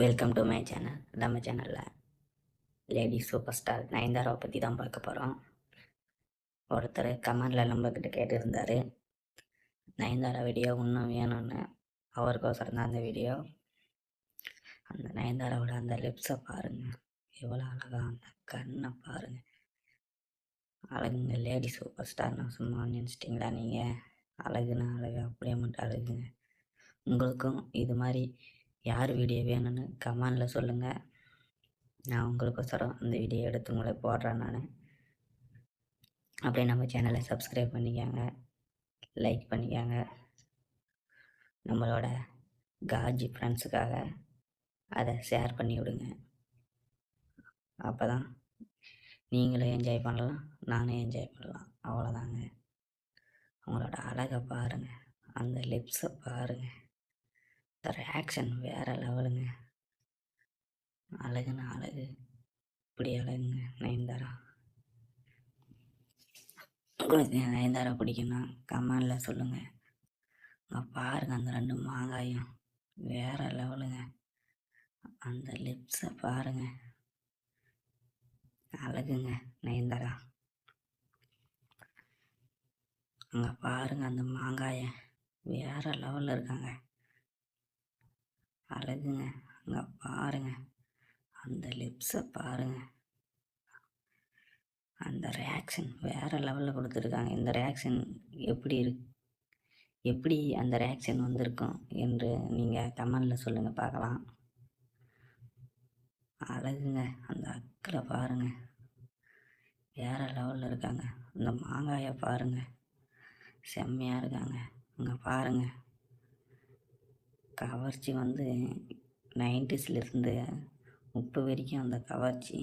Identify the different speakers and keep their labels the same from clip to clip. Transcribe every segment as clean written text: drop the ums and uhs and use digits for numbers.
Speaker 1: Welcome to my channel. நம்ம சேனலில் lady super star நயன்தாராவை பற்றி தான் பார்க்க போகிறோம். ஒருத்தர் கமெண்டில் நம்மக்கிட்ட கேட்டிருந்தார், நயன்தாரா வீடியோ இன்னும் வேணும்னு. அவருக்கோசரம் தான் அந்த வீடியோ. அந்த நயன்தாராவோட அந்த லிப்ஸை பாருங்கள், எவ்வளோ அழகா, அந்த கண்ணை பாருங்கள், அழகுங்க. லேடி சூப்பர் ஸ்டார்னு சும்மா நினச்சிட்டிங்களா நீங்கள்? அழகுன்னா அழகு, அப்படியே மட்டும் அழகுங்க. உங்களுக்கும் இது மாதிரி யார் வீடியோ வேணும்னு கமெண்டில் சொல்லுங்கள். நான் உங்களுக்கோசரம் அந்த வீடியோ எடுத்து உங்களை போடுறேன் நான். அப்படியே நம்ம சேனலை சப்ஸ்கிரைப் பண்ணிக்கோங்க, லைக் பண்ணிக்கோங்க. நம்மளோட காஜி ஃப்ரெண்ட்ஸுக்காக அதை ஷேர் பண்ணி விடுங்க. அப்போ தான் நீங்களும் என்ஜாய் பண்ணலாம், நானும் என்ஜாய் பண்ணலாம். அவ்வளோதாங்க. அவங்களோட அழகை பாருங்கள், அந்த லிப்ஸை பாருங்கள், இந்த ரியாக்ஷன் வேறு லெவலுங்க. அழகுன்னா அழகு, இப்படி அழகுங்க நயன்தாரா. உங்களுக்கு நயன்தாரா பிடிக்குன்னா கமெண்டில் சொல்லுங்கள். பாருங்கள், அந்த 2 மாங்காயும் வேறு லெவலுங்க. அந்த லிப்ஸை பாருங்கள், அழகுங்க நயன்தாரா. அங்கே பாருங்கள், அந்த மாங்காயை வேறு லெவலில் இருக்காங்க, அழகுங்க. அங்கே பாருங்கள், அந்த லிப்ஸை பாருங்கள், அந்த ரியாக்ஷன் வேறு லெவலில் கொடுத்துருக்காங்க. இந்த ரியாக்ஷன் எப்படி அந்த ரியாக்ஷன் வந்திருக்கும் என்று நீங்கள் கமெண்டில் சொல்லுங்கள், பார்க்கலாம். அழகுங்க. அந்த அக்களை பாருங்கள், வேறு லெவலில் இருக்காங்க. அந்த மாங்காயை பாருங்கள், செம்மையாக இருக்காங்க. அங்கே பாருங்கள், கவர்ச்சி வந்து 90ஸ்லேருந்து இப்போ வரைக்கும் அந்த கவர்ச்சி,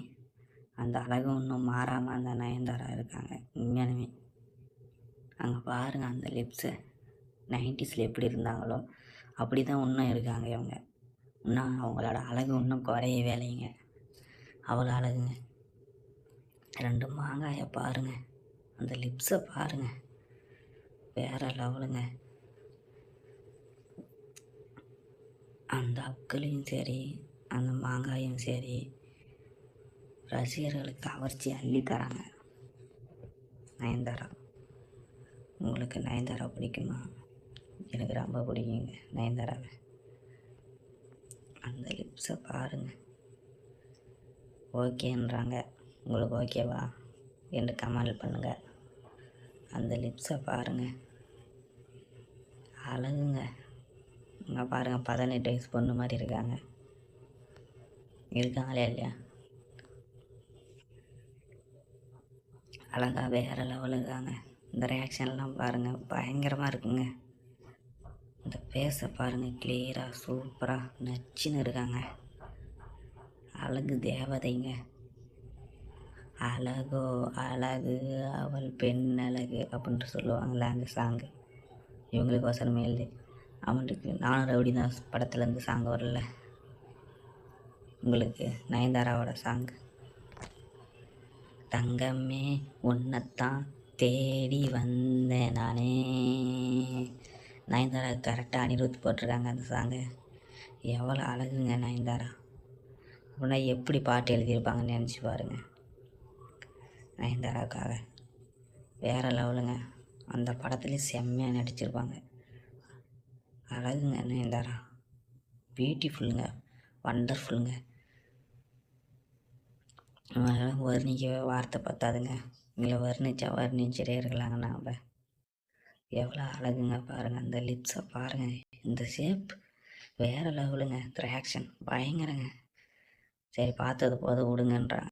Speaker 1: அந்த அழகு இன்னும் மாறாமல் அந்த நயன்தாரா இருக்காங்க உண்மையாலுமே. அங்கே பாருங்கள், அந்த லிப்ஸு 90ஸ்ல எப்படி இருந்தாங்களோ அப்படி தான் இன்னும் இருக்காங்க இவங்க. இன்னும் அவங்களோட அழகு இன்னும் குறையவே இல்லைங்க, அவ்வளோ அழகுங்க. 2 மாங்காயை பாருங்கள், அந்த லிப்ஸை பாருங்கள், வேறு லெவலுங்க. அந்த அக்களையும் சரி, அந்த மாங்காயும் சரி, ரசிகர்களுக்கு கவர்ச்சி அள்ளி தராங்க நயன்தாரா. உங்களுக்கு நயன்தாரா பிடிக்குமா? எனக்கு ரொம்ப பிடிக்குங்க நயன்தாராவை. அந்த லிப்ஸை பாருங்கள், ஓகேன்றாங்க. உங்களுக்கு ஓகேவா என்று கமெண்ட் பண்ணுங்கள். அந்த லிப்ஸை பாருங்கள், அழகுங்க. இங்கே பாருங்கள், 18 வயசு பொண்ணு மாதிரி இருக்காங்களே இல்லையா? அழகாக வேறு லெவலில் இருக்காங்க. இந்த ரியாக்ஷன்லாம் பாருங்கள், பயங்கரமாக இருக்குங்க. இந்த ஃபேஸை பாருங்கள், கிளியராக சூப்பராக நச்சுன்னு இருக்காங்க. அழகு தேவதைங்க. அழகோ அழகு அவள் பெண் அழகு அப்படின்ட்டு சொல்லுவாங்கள்ல, அந்த சாங்கு இவங்களுக்கு வசனமே இல்லை. அவனுக்கு நானும் ரவுடிதாஸ் படத்துலேருந்து சாங் வரல, உங்களுக்கு நயன்தாராவோட சாங்கு. தங்கமே உன்னைத்தான் தேடி வந்தேன் நானே. நயன்தாரா கரெக்டாக அனிருத் போட்டிருக்காங்க அந்த சாங்கு. எவ்வளோ அழகுங்க நயன்தாரா. அப்படின்னா எப்படி பாட்டு எழுதியிருப்பாங்கன்னு நினச்சி பாருங்கள். நயன்தாராவுக்காக வேறு லெவலுங்க. அந்த படத்துலேயும் செம்மையாக நடிச்சிருப்பாங்க. அழகுங்க நயன்தாரா, பியூட்டிஃபுல்லுங்க, வண்டர்ஃபுல்லுங்க. வர்ணிக்கவே வார்த்தை பத்தாதுங்க. இங்கே வர்ணிச்சே இருக்கலாங்க நாம். எவ்வளோ அழகுங்க பாருங்கள். அந்த லிப்ஸை பாருங்கள், இந்த ஷேப் வேறு லெவலுங்க. ரியாக்ஷன் பயங்கரங்க. சரி, பார்த்தது போது விடுங்கன்றாங்க.